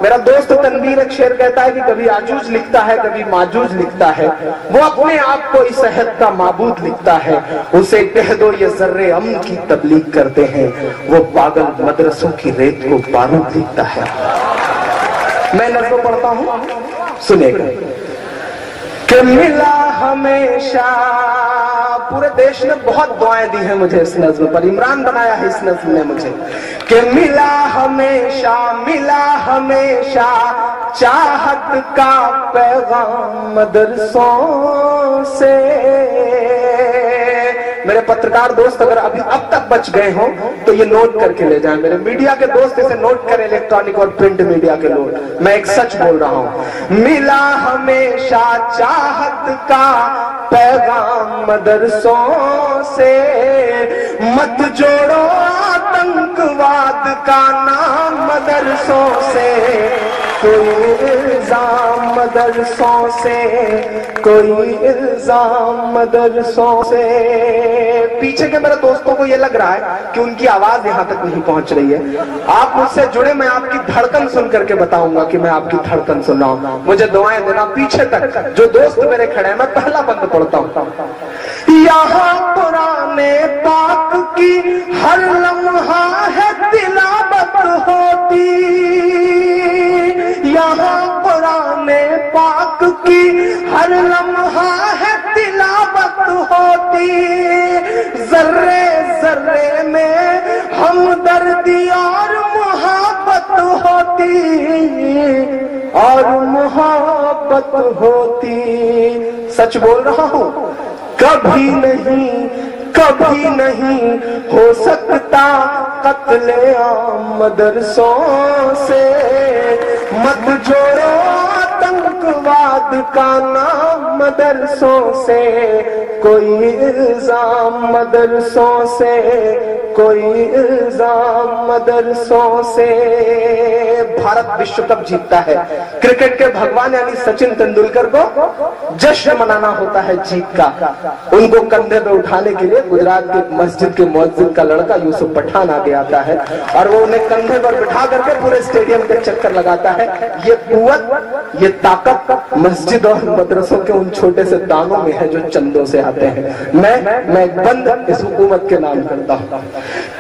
میرا دوست تنویر ایک شعر کہتا ہے کہ کبھی آجوز لکھتا ہے کبھی ماجوز لکھتا ہے، وہ اپنے آپ کو اس عہد کا معبود لکھتا ہے، اسے کہہ دو یہ ذرے امن کی تبلیغ کرتے ہیں، وہ پاگل مدرسوں کی ریت کو بارود لکھتا ہے۔ میں نظم پڑھتا ہوں، سنے گا کہ ملا ہمیشہ، پورے دیش نے بہت دعائیں دی ہیں مجھے اس نظم پر، عمران بنایا ہے اس نظم نے مجھے، کہ ملا ہمیشہ چاہت کا پیغام مدرسوں سے۔ میرے پترکار دوست اگر اب تک بچ گئے ہوں تو یہ نوٹ کر کے لے جائیں، میرے میڈیا کے دوست اسے نوٹ کریں، الیکٹرانک اور پرنٹ میڈیا کے لوگ، میں ایک سچ بول رہا ہوں۔ ملا ہمیشہ چاہت کا پیغام مدرسوں سے، مت جوڑو آتنکواد کا نام مدرسوں سے، کوئی الزام مدرسوں سے، کوئی الزام مدرسوں سے۔ پیچھے کے میرے دوستوں کو یہ لگ رہا ہے کہ ان کی آواز یہاں تک نہیں پہنچ رہی ہے، آپ مجھ سے جڑے، میں آپ کی دھڑکن سن کر کے بتاؤں گا کہ میں آپ کی دھڑکن سن رہا ہوں، مجھے دعائیں دینا پیچھے تک جو دوست میرے کھڑے ہیں۔ میں پہلا بند پڑھتا ہوں، یہاں قرآن پاک کی ہر لمحہ ہے تلاوت ہوتی، یہاں قرآن پاک کی ہر لمحہ ہے تلاوت ہوتی، ذرے ذرے میں ہمدردی اور محبت ہوتی، اور محبت ہوتی۔ سچ بول رہا ہوں، کبھی نہیں ہو سکتا قتل عام مدرسوں سے، مت جوڑو آتنکواد کا نام مدرسوں سے، کوئی الزام مدرسوں سے، کوئی الزام مدرسوں سے۔ بھارت وشو کپ جیتتا ہے، کرکٹ کے بھگوان یعنی سچن تندولکر کو جشن منانا ہوتا ہے جیت کا، ان کو کندھے پہ اٹھانے کے لیے گجرات کی مسجد کے مؤذن کا لڑکا یوسف پٹھان آگے آتا ہے اور وہ انہیں کندھے پر بٹھا کر کے پورے اسٹیڈیم کے چکر لگاتا ہے۔ یہ قوت، یہ طاقت مسجد اور مدرسوں کے ان چھوٹے سے دانوں میں ہے جو چندوں سے آتے ہیں۔ میں بند اس حکومت کے نام کرتا ہوں،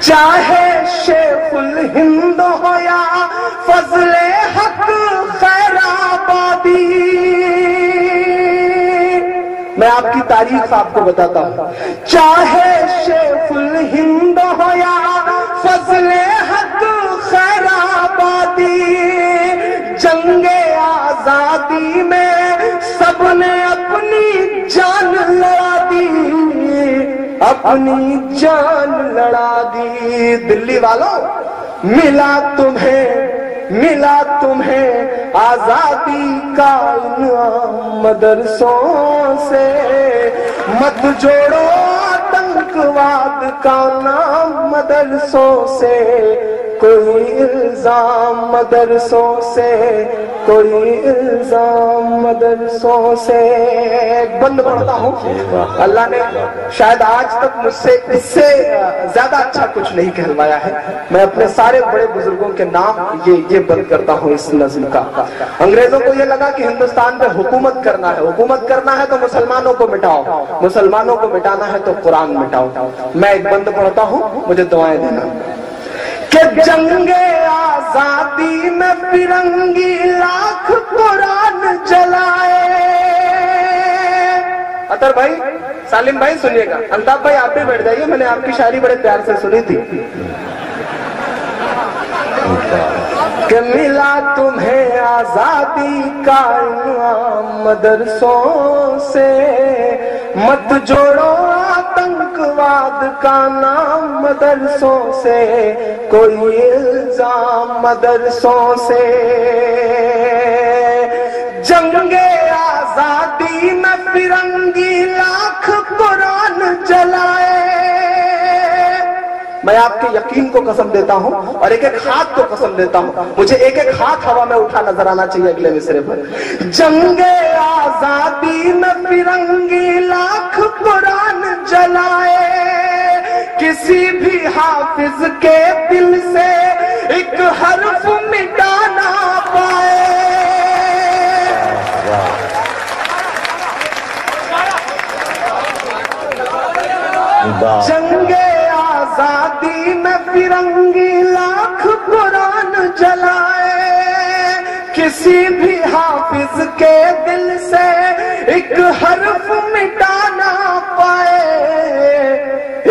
چاہے شیخ الہند ہو یا فضل حق خیر آبادی، میں آپ کی تاریخ آپ کو بتاتا ہوں، چاہے شیخ الہند ہو یا فضل حق خیر آبادی، جنگ آزادی میں سب نے اپنی جان لڑا دی، اپنی جان لڑا دی۔ دلی والوں، ملا تمہیں آزادی کا انعام مدرسوں سے، مت جوڑو آتنکواد کا نام مدرسوں سے، کوئی الزام مدرسوں سے، کوئی الزام مدرسوں سے۔ بند پڑھتا ہوں، اللہ نے شاید آج تک مجھ سے اس سے زیادہ اچھا کچھ نہیں کہلوایا ہے۔ میں اپنے سارے بڑے بزرگوں کے نام یہ بند کرتا ہوں اس نظم کا۔ انگریزوں کو یہ لگا کہ ہندوستان پہ حکومت کرنا ہے تو مسلمانوں کو مٹاؤ، مسلمانوں کو مٹانا ہے تو قرآن مٹاؤ۔ میں ایک بند پڑھتا ہوں، مجھے دعائیں دینا کہ جنگ آزادی میں فرنگی لاکھ قرآن جلائے۔ اطہر بھائی، سالم بھائی سنیے گا، الطاف بھائی آپ بھی بیٹھ جائیے، میں نے آپ کی شاعری بڑے پیار سے سنی تھی کہ ملا تمہیں آزادی کا انعام مدرسوں سے، مت جوڑو آتنکواد کا نام مدرسوں سے، کوئی الزام مدرسوں سے۔ جنگ آزادی میں فرنگی لاکھ قرآن جلائے۔ میں آپ کے یقین کو قسم دیتا ہوں اور ایک ایک ہاتھ کو قسم دیتا ہوں، مجھے ایک ایک ہاتھ ہوا میں اٹھا نظر آنا چاہیے اگلے مصرے پر۔ جنگ آزادی میں فرنگی لاکھ قرآن جلائے، کسی بھی حافظ کے دل سے ایک حرف مٹانا फिरंगी लाख कुरान जलाए, किसी भी हाफिज के दिल से एक हर्फ मिटा ना पाए,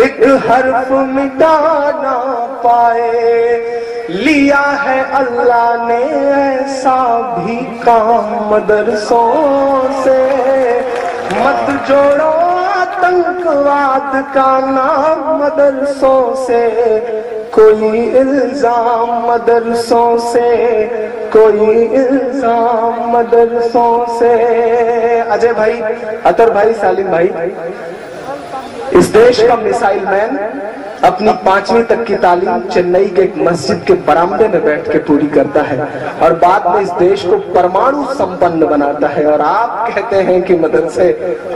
एक हर्फ मिटा ना पाए। लिया है अल्लाह ने ऐसा भी काम मदरसों से, मत जोड़ो आतंकवाद का नाम मदरसों से, कोई इल्जाम मदरसों से, कोई इल्जाम मदरसों से। अजय भाई, अतर भाई, सालिम भाई, इस देश का मिसाइल मैन अपनी 5वीं तक की तालीम चेन्नई के एक मस्जिद के बरामदे में बैठ के पूरी करता है और बाद में इस देश को परमाणु संपन्न बनाता है, और आप कहते हैं कि मदरसे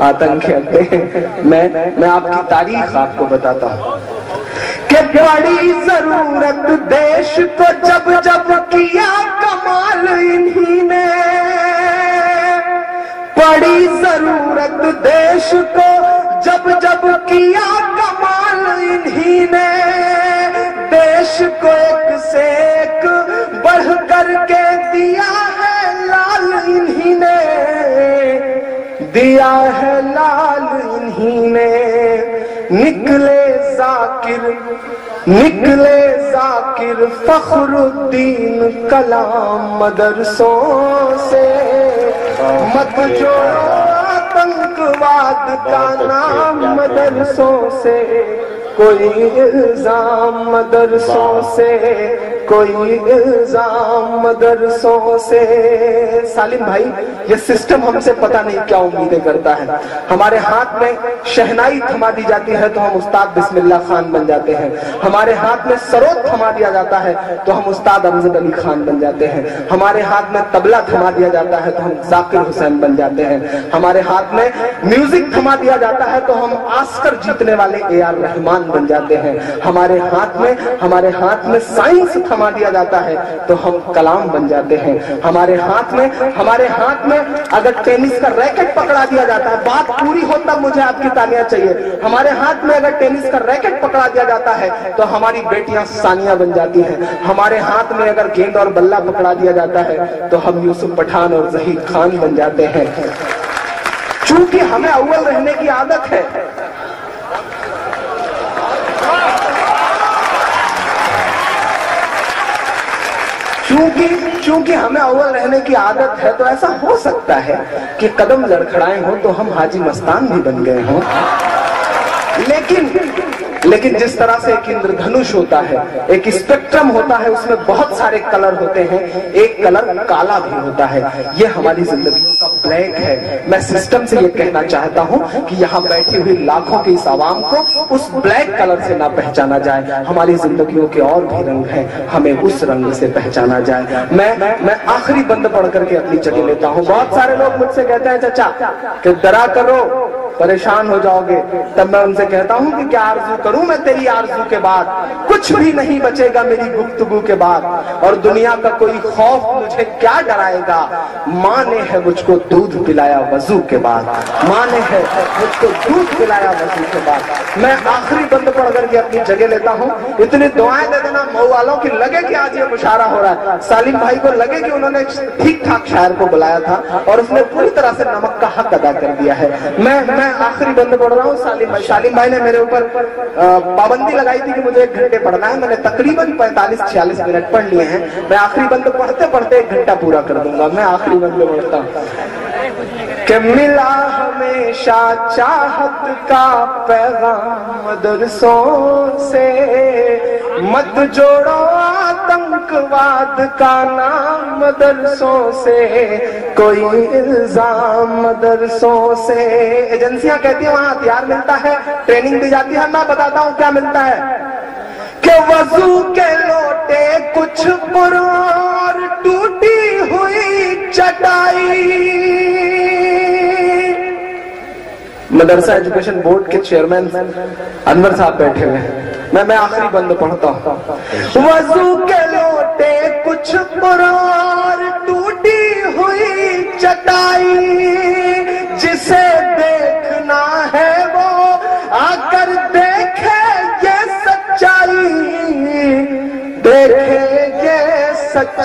आतंकी अड्डे हैं। मैं आपकी तारीख आपको बताता हूँ कि बड़ी जरूरत देश को जब जब किया कमाल इन्हीं ने, बड़ी जरूरत देश को जब जब किया कमाल इन्हीं ने, देश को एक से एक बढ़ करके दिया है लाल इन्हीं ने, दिया है लाल इन्हीं ने। निकले जाकिर फखरुद्दीन कलाम मदरसों से, मत जोड़ो आतंकवाद का नाम मदरसों से, कोई इल्जाम मदरसों से, कोई इल्जाम मदरसों से। सालिम भाई, ये सिस्टम हमसे पता नहीं क्या उम्मीदें करता है। हमारे हाथ में शहनाई थमा दी जाती है तो हम उस्ताद बिस्मिल्लाह खान बन जाते हैं, हमारे हाथ में सरोद थमा दिया जाता है तो हम उस्ताद अमजद अली खान बन जाते हैं, हमारे हाथ में तबला थमा दिया जाता है तो हम जाकिर हुसैन बन जाते हैं, हमारे हाथ में म्यूजिक थमा दिया जाता है तो हम ऑस्कर जीतने वाले AR रहमान बन जाते हैं, हमारे हाथ में साइंस थमा दिया जाता है तो हम कलाम बन जाते हैं, हमारे हाथ में अगर टेनिस का रैकेट पकड़ा दिया जाता है, बात पूरी हो तब मुझे आपकी तालियां चाहिए, हमारे हाथ में अगर टेनिस का रैकेट पकड़ा दिया जाता है तो हमारी बेटियां सानिया बन जाती हैं, हमारे हाथ में अगर गेंद और बल्ला पकड़ा दिया जाता है तो हम यूसुफ पठान और जहीद खान बन जाते हैं। चूंकि हमें अव्वल रहने की आदत है, चूंकि हमें अव्वल रहने की आदत है, तो ऐसा हो सकता है कि कदम लड़खड़ाए हो तो हम हाजी मस्तान भी बन गए हों। लेकिन जिस तरह से एक इंद्रधनुष होता है, एक स्पेक्ट्रम होता है, उसमें बहुत सारे कलर होते हैं, एक कलर काला भी होता है, ये हमारी जिंदगी का ब्लैक है। मैं सिस्टम से ये कहना चाहता हूँ कि यहाँ बैठी हुई लाखों की इस आवाम को उस ब्लैक कलर से ना पहचाना जाए, हमारी जिंदगियों के और भी रंग हैं, हमें उस रंग से पहचाना जाए। मैं आखिरी बंद पढ़ करके अपनी जगह लेता हूँ। बहुत सारे लोग मुझसे कहते हैं चाचा कि डरा करो परेशान हो जाओगे, तब मैं उनसे कहता हूँ कि क्या आरज़ू करूं मैं तेरी आरज़ू के बाद, कुछ भी नहीं बचेगा मेरी गुफ्तगू के बाद, और दुनिया का कोई खौफ मुझे क्या डराएगा, माँ ने है मुझको दूध पिलाया वजू के बाद, माँ ने है मुझको दूध पिलाया वजू के बाद। मैं आखिरी बंद पढ़ करके अपनी जगह लेता हूँ। इतनी दुआएं दे देना मऊ वालों की, लगे कि आज ये मुशायरा हो रहा है, सालिम भाई को लगे कि उन्होंने ठीक ठाक शायर को बुलाया था और उसने पूरी तरह से नमक का हक अदा कर दिया है। मैं आखिरी बंद पढ़ रहा हूँ। सालिम भाई ने मेरे ऊपर पाबंदी लगाई थी कि मुझे 1 घंटे पढ़ना है, मैंने तकरीबन 45-46 मिनट पढ़ लिए हैं। मैं आखिरी बंद पढ़ते पढ़ते 1 घंटा पूरा कर दूंगा। मैं आखिरी बंद पढ़ता हूँ कि मिला हमेशा चाहत का पैगाम मदरसों से, मत जोड़ो आतंकवाद का नाम मदरसों से, कोई इल्जाम मदरसों से। एजेंसियां कहती है वहां हथियार मिलता है, ट्रेनिंग दी जाती है। मैं बताता हूं क्या मिलता है कि वजू के लोटे कुछ पुरार टूटी हुई चटाई। मदरसा एजुकेशन बोर्ड के चेयरमैन अनवर साहब बैठे हुए हैं। मैं आखिरी बंद पढ़ता हूँ। वजू के लोटे कुछ पुरार टूटी हुई चटाई, जिसे देखना है वो आकर देखे ये सच्चाई।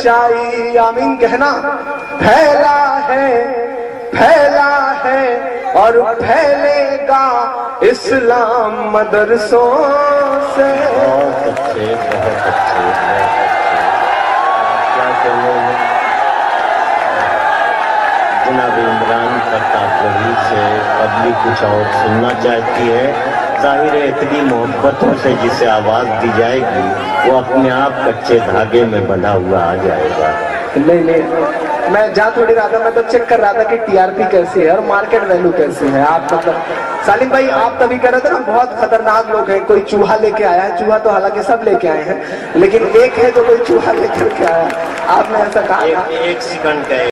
सच्चाई, आमीन कहना, पहला है और फैलेगा इस्लाम मदरसों से। बहुत अच्छे, बहुत अच्छे, क्या कहिए। जनाब इमरान प्रताप वही से पब्लिक कुछ और सुनना चाहती है। जाहिर है इतनी मोहब्बतों से जिसे आवाज दी जाएगी वो अपने आप कच्चे धागे में बंधा हुआ आ जाएगा। नहीं, मैं जा थोड़ी रहा था, मैं तो चेक कर रहा था कि टीआरपी कैसी है और मार्केट वैल्यू कैसी है। आप मतलब सालिम भाई आप तभी कह रहे थे ना बहुत खतरनाक लोग हैं, कोई चूहा लेके आया है। चूहा तो हालांकि सब लेके आए हैं, लेकिन एक है जो कोई चूहा लेकर के आया। आपने ऐसा कहा एक सेकंड का